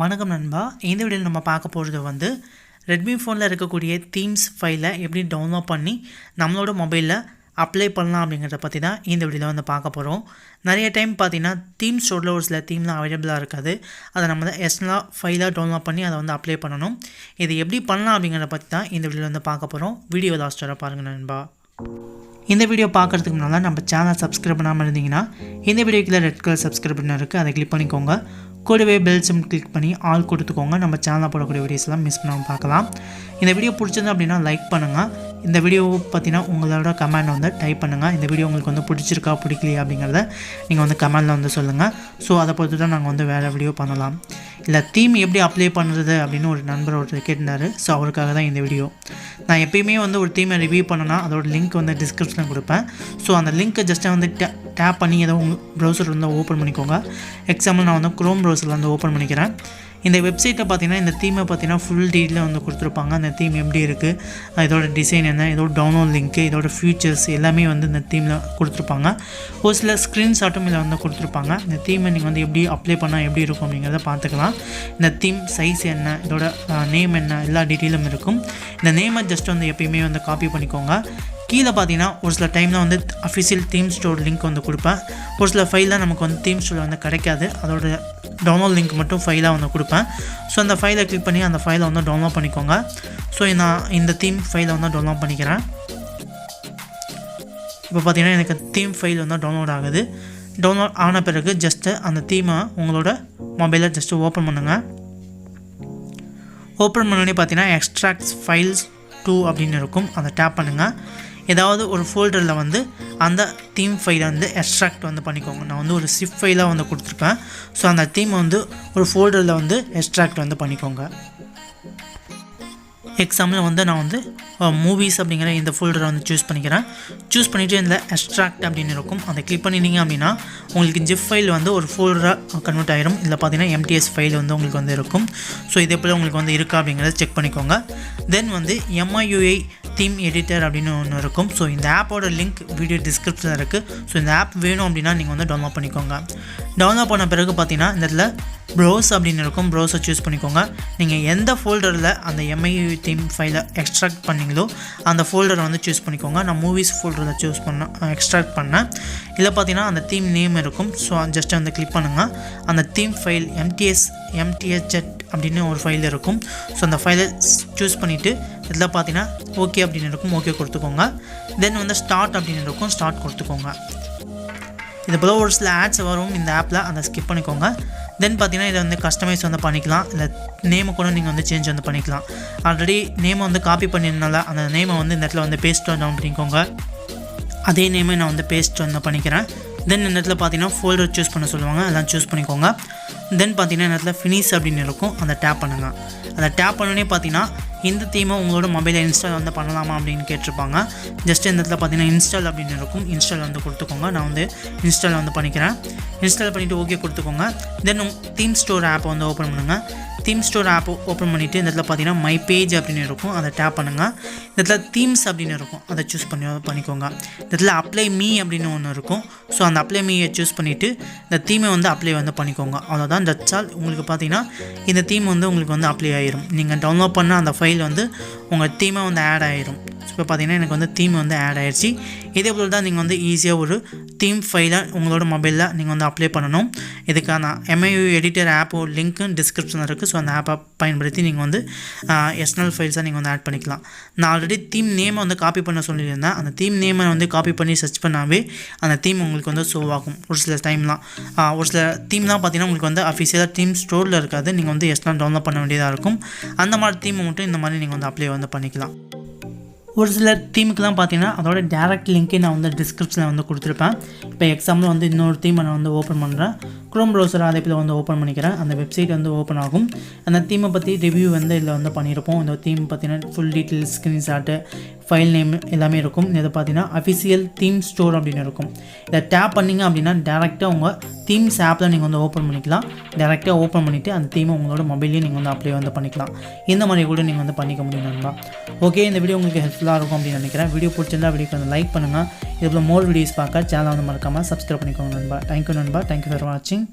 வணக்கம் நண்பா. இந்த வீடியோவில் நம்ம பார்க்க போகிறது வந்து ரெட்மி ஃபோனில் இருக்கக்கூடிய தீம்ஸ் ஃபைலை எப்படி டவுன்லோட் பண்ணி நம்மளோட மொபைலில் அப்ளை பண்ணலாம் அப்படிங்கிறத பற்றி தான் இந்த வீடியோவில் வந்து பார்க்க போகிறோம். நிறைய டைம் பார்த்தீங்கன்னா தீம் ஸ்டோரில் ஒரு சில தீம்லாம் அவைலபிளாக இருக்காது. அதை நம்ம எக்ஸ்ட்ரா ஃபைலாக டவுன்லோட் பண்ணி அதை வந்து அப்ளை பண்ணணும். இது எப்படி பண்ணலாம் அப்படிங்கிறத பற்றி தான் இந்த வீடியோவில் வந்து பார்க்க போகிறோம். வீடியோ லாஸ்ட்டாக பாருங்கள் நண்பா. இந்த வீடியோ பார்க்குறதுக்கு முன்னால் நம்ம சேனல் சப்ஸ்கிரைப் பண்ணாமல் இருந்தீங்கன்னா இந்த வீடியோக்குள்ள ரெட் கலர் சப்ஸ்கிரைப் பண்ண இருக்குது, அதை கிளிக் பண்ணிக்கோங்க. கூடவே பெல் சிம் கிளிக் பண்ணி ஆல் கொடுத்துக்கோங்க. நம்ம சேனலில் போடக்கூடிய வீடியோஸ்லாம் மிஸ் பண்ணாமல் பார்க்கலாம். இந்த வீடியோ பிடிச்சது அப்படின்னா லைக் பண்ணுங்கள். இந்த வீடியோவை பற்றினா உங்களோட கமெண்ட் வந்து டைப் பண்ணுங்கள். இந்த வீடியோ உங்களுக்கு வந்து பிடிச்சிருக்கா பிடிக்கலையா அப்படிங்கிறத நீங்கள் வந்து கமெண்டில் வந்து சொல்லுங்கள். ஸோ அதை பொறுத்து தான் நாங்கள் வந்து வேறு வீடியோ பண்ணலாம். இல்லை தீம் எப்படி அப்ளை பண்ணுறது அப்படின்னு ஒரு நண்பர் ஒருத்தர் கேட்டிருந்தார். ஸோ அவருக்காக தான் இந்த வீடியோ. நான் எப்பயுமே வந்து ஒரு தீமை ரிவ்யூ பண்ணனா அதோட லிங்க் வந்து டிஸ்கிரிப்ஷனில் கொடுப்பேன். ஸோ அந்த லிங்க்கை ஜஸ்ட்டாக வந்து டேப் பண்ணி ஏதோ உங்கள் ப்ரௌசர் வந்து ஓப்பன் பண்ணிக்கோங்க. எக்ஸாம்பிள் நான் வந்து க்ரோம் ப்ரௌசரில் வந்து ஓப்பன் பண்ணிக்கிறேன். இந்த வெப்சைட்டை பார்த்தீங்கன்னா இந்த தீமை பார்த்தீங்கன்னா ஃபுல் டீட்டெயிலாக வந்து கொடுத்துருப்பாங்க. அந்த தீம் எப்படி இருக்குது, இதோட டிசைன் என்ன, இதோட டவுன்லோட் லிங்க்கு, இதோட ஃபியூச்சர்ஸ் எல்லாமே வந்து இந்த தீமில் கொடுத்துருப்பாங்க. ஒரு சில ஸ்க்ரீன்ஷாட்டும் இதில் வந்து கொடுத்துருப்பாங்க. இந்த தீமை நீங்கள் வந்து எப்படி அப்ளை பண்ணால் எப்படி இருக்கும் அப்படிங்கிறத பார்த்துக்கலாம். இந்த தீம் சைஸ் என்ன, இதோட நேம் என்ன, எல்லா டீட்டெயிலும் இருக்கும். இந்த நேமை ஜஸ்ட் வந்து எப்பயுமே வந்து காப்பி பண்ணிக்கோங்க. கீழே பார்த்தீங்கன்னா ஒரு சில டைமில் வந்து அஃபிஷியல் தீம் ஸ்டோர் லிங்க் வந்து கொடுப்பேன். ஒரு சில ஃபைலில் நமக்கு வந்து தீம் ஸ்டோர் வந்து கிடைக்காது, அதோட டவுன்லோட் லிங்க் மட்டும் ஃபைலாக வந்து கொடுப்பேன். ஸோ அந்த ஃபைலை கிளிக் பண்ணி அந்த ஃபைலை வந்து டவுன்லோட் பண்ணிக்கோங்க. ஸோ நான் இந்த தீம் ஃபைலை வந்து டவுன்லோட் பண்ணிக்கிறேன். இப்போ பார்த்தீங்கன்னா எனக்கு தீம் ஃபைல் வந்து டவுன்லோட் ஆகுது. டவுன்லோட் ஆன பிறகு ஜஸ்ட்டு அந்த தீமை உங்களோட மொபைலில் ஜஸ்ட்டு ஓப்பன் பண்ணுங்கள். ஓப்பன் பண்ணோடனே பார்த்தீங்கன்னா எக்ஸ்ட்ராக்ட்ஸ் ஃபைல்ஸ் 2 அப்படின்னு இருக்கும். அதை டேப் பண்ணுங்கள். ஏதாவது ஒரு ஃபோல்டரில் வந்து அந்த தீம் ஃபைலை வந்து எக்ஸ்ட்ராக்ட் வந்து பண்ணிக்கோங்க. நான் வந்து ஒரு சிப் ஃபைலாக வந்து கொடுத்துருப்பேன். ஸோ அந்த தீமை வந்து ஒரு ஃபோல்டரில் வந்து எக்ஸ்ட்ராக்ட் வந்து பண்ணிக்கோங்க. எக்ஸாம்பிள் வந்து நான் வந்து மூவிஸ் அப்படிங்கிற இந்த ஃபோல்டரை வந்து சூஸ் பண்ணிக்கிறேன். சூஸ் பண்ணிவிட்டு இந்த எக்ஸ்ட்ராக்ட் அப்படின்னு இருக்கும். அதை கிளிக் பண்ணிட்டீங்க அப்படின்னா உங்களுக்கு ஜிப் ஃபைல் வந்து ஒரு ஃபோல்டராக கன்வெர்ட் ஆகிரும். இல்லை பார்த்தீங்கன்னா எம்டிஎஸ் ஃபைல் வந்து உங்களுக்கு வந்து இருக்கும். ஸோ இதே போல் உங்களுக்கு வந்து இருக்கா அப்படிங்கிறத செக் பண்ணிக்கோங்க. தென் வந்து MIUI Theme Editor அப்படின்னு ஒன்று இருக்கும். ஸோ இந்த ஆப்போட லிங்க் வீடியோ டிஸ்கிரிப்ஷனில் இருக்குது. ஸோ இந்த ஆப் வேணும் அப்படின்னா நீங்கள் வந்து டவுன்லோட் பண்ணிக்கோங்க. டவுன்லோட் பண்ண பிறகு பார்த்தீங்கன்னா இந்த இடத்துல ப்ரௌஸ் அப்படின்னு இருக்கும். ப்ரௌஸை சூஸ் பண்ணிக்கோங்க. நீங்கள் எந்த ஃபோல்டரில் அந்த MIUI தீம் ஃபைலை எக்ஸ்ட்ராக்ட் பண்ணிங்களோ அந்த ஃபோல்டரை வந்து சூஸ் பண்ணிக்கோங்க. நான் மூவிஸ் ஃபோல்டரில் சூஸ் எக்ஸ்ட்ராக்ட் பண்ணேன். இல்லை பார்த்தீங்கன்னா அந்த தீம் நேம் இருக்கும். ஸோ ஜஸ்ட் வந்து கிளிக் பண்ணுங்கள். அந்த தீம் ஃபைல் MTHZ அப்படின்னு ஒரு ஃபைல் இருக்கும். ஸோ அந்த ஃபைலை சூஸ் பண்ணிவிட்டு இதில் பார்த்தீங்கன்னா ஓகே அப்படின்னு இருக்கும். ஓகே கொடுத்துக்கோங்க. தென் வந்து ஸ்டார்ட் அப்படின்னு இருக்கும். ஸ்டார்ட் கொடுத்துக்கோங்க. இது போல் ஒரு சில ஆட்ஸ் வரும் இந்த ஆப்பில், அதை ஸ்கிப் பண்ணிக்கோங்க. தென் பார்த்தீங்கன்னா இதை வந்து கஸ்டமைஸ் வந்து பண்ணிக்கலாம். இல்லை நேமை கூட நீங்கள் வந்து சேஞ்ச் வந்து பண்ணிக்கலாம். ஆல்ரெடி நேமை வந்து காப்பி பண்ணியிருந்தால அந்த நேமை வந்து இந்த இடத்துல வந்து பேஸ்ட் டவுன் பண்ணிக்கோங்க. அதே நேமை நான் வந்து பேஸ்ட் வந்து பண்ணிக்கிறேன். தென் இந்த இடத்துல பார்த்தீங்கன்னா ஃபோல்டர் சூஸ் பண்ண சொல்லுவாங்க, அதெல்லாம் சூஸ் பண்ணிக்கோங்க. தென் பார்த்தீங்கன்னா இந்த இடத்துல ஃபினிஷ் அப்படின்னு இருக்கும். அதை டேப் பண்ணுங்கள். அதை டேப் பண்ணோன்னே பார்த்தீங்கன்னா இந்த தீமை உங்களோட மொபைலில் இன்ஸ்டால் வந்து பண்ணலாமா அப்படின்னு கேட்டிருப்பாங்க. ஜஸ்ட் இந்த இடத்துல பார்த்தீங்கன்னா இன்ஸ்டால் அப்படின்னு இருக்கும். இன்ஸ்டால் வந்து கொடுத்துக்கோங்க. நான் வந்து இன்ஸ்டால் வந்து பண்ணிக்கிறேன். இன்ஸ்டால் பண்ணிவிட்டு ஓகே கொடுத்துக்கோங்க. தென் தீம் ஸ்டோர் ஆப்பை வந்து ஓப்பன் பண்ணுங்கள். தீம் ஸ்டோர் ஆப் ஓப்பன் பண்ணிவிட்டு இந்த இடத்துல பார்த்தீங்கன்னா மை பேஜ் அப்படின்னு இருக்கும். அதை டேப் பண்ணுங்கள். இந்த இடத்துல தீம்ஸ் அப்படின்னு இருக்கும். அதை சூஸ் பண்ணிக்கோங்க. இந்த இடத்துல அப்ளை மீ அப்படின்னு ஒன்று இருக்கும். ஸோ அந்த அப்ளை மீயை சூஸ் பண்ணிவிட்டு இந்த தீமை வந்து அப்ளை வந்து பண்ணிக்கோங்க. அவ்வளோதான். That's all. உங்களுக்கு பார்த்தீங்கன்னா இந்த தீம் வந்து உங்களுக்கு வந்து அப்ளை ஆகிரும். நீங்கள் டவுன்லோட் பண்ண அந்த ஃபைல் வந்து உங்கள் தீமை வந்து ஆட் ஆகிரும். இப்போ பார்த்தீங்கன்னா எனக்கு வந்து தீம் வந்து ஆட் ஆகிடுச்சு. இதே போல் தான் நீங்கள் வந்து ஈஸியாக ஒரு தீம் ஃபைலை உங்களோட மொபைலில் நீங்கள் வந்து அப்ளை பண்ணணும். இதுக்கான MIUI எடிட்டர் ஆப்போ லிங்க்கு டிஸ்கிரிப்ஷனில் இருக்குது. ஸோ அந்த ஆப்பை பயன்படுத்தி நீங்கள் வந்து எக்ஸ்டர்னல் ஃபைல்ஸாக நீங்கள் வந்து ஆட் பண்ணிக்கலாம். நான் ஆல்ரெடி தீம் நேமை வந்து காப்பி பண்ண சொல்லியிருந்தேன். அந்த தீம் நேமை வந்து காப்பி பண்ணி சர்ச் பண்ணாவே அந்த தீம் உங்களுக்கு வந்து ஷோ ஆகும். ஒரு சில டைம்லாம் ஒரு சில தீம்லாம் பார்த்தீங்கன்னா உங்களுக்கு வந்து அஃபிஷியலாக தீம் ஸ்டோரில் இருக்காது. நீங்கள் வந்து எக்ஸ்டர்னல் டவுன்லோட் பண்ண வேண்டியதாக இருக்கும். அந்த மாதிரி தீமை மட்டும் இந்த மாதிரி நீங்கள் வந்து அப்ளை வந்து பண்ணிக்கலாம். ஒரு சில தீமுக்கெலாம் பார்த்தீங்கன்னா அதோட டேரக்ட் லிங்க்கே நான் வந்து டிஸ்கிரிப்ஷனில் வந்து கொடுத்துருப்பேன். இப்போ எக்ஸாம்பிள் வந்து இன்னொரு தீமை நான் வந்து ஓப்பன் பண்ணுறேன். க்ரோம் ப்ரௌசர் அதே போல் வந்து ஓப்பன் பண்ணிக்கிறேன். அந்த வெப்சைட் வந்து ஓப்பன் ஆகும். அந்த தீமை பற்றி ரிவ்யூ வந்து இதில் வந்து பண்ணியிருப்போம். இந்த தீம் பார்த்தீங்கன்னா full details, screenshot, file name எல்லாமே இருக்கும். இதை பார்த்தீங்கன்னா அஃபிஷியல் தீம் ஸ்டோர் அப்படின்னு இருக்கும். இதை டேப் பண்ணிங்க அப்படின்னா டேரெக்டாக உங்கள் தீம்ஸ் ஆப்பில் நீங்கள் வந்து ஓப்பன் பண்ணிக்கலாம். டேரெக்டாக ஓப்பன் பண்ணிவிட்டு அந்த தீமை உங்களோட மொபைல்லேயே நீங்கள் வந்து அப்ளை வந்து பண்ணிக்கலாம். இந்த மாதிரி கூட நீங்கள் வந்து பண்ணிக்க முடியும் நண்பா. ஓகே, இந்த வீடியோ உங்களுக்கு ஹெல்ப்ஃபுல்லாக இருக்கும் அப்படின்னு நினைக்கிறேன். வீடியோ பிடிச்சிருந்தா வீடியோக்கு வந்து லைக் பண்ணுங்கள். இதில் மோர் வீடியோஸ் பார்க்க சேனலை வந்து மறக்காமல் சப்ஸ்கிரைப் பண்ணிக்கோங்க நண்பா. தேங்க்யூ நண்பா. தேங்க்யூ ஃபார் வாட்சிங்.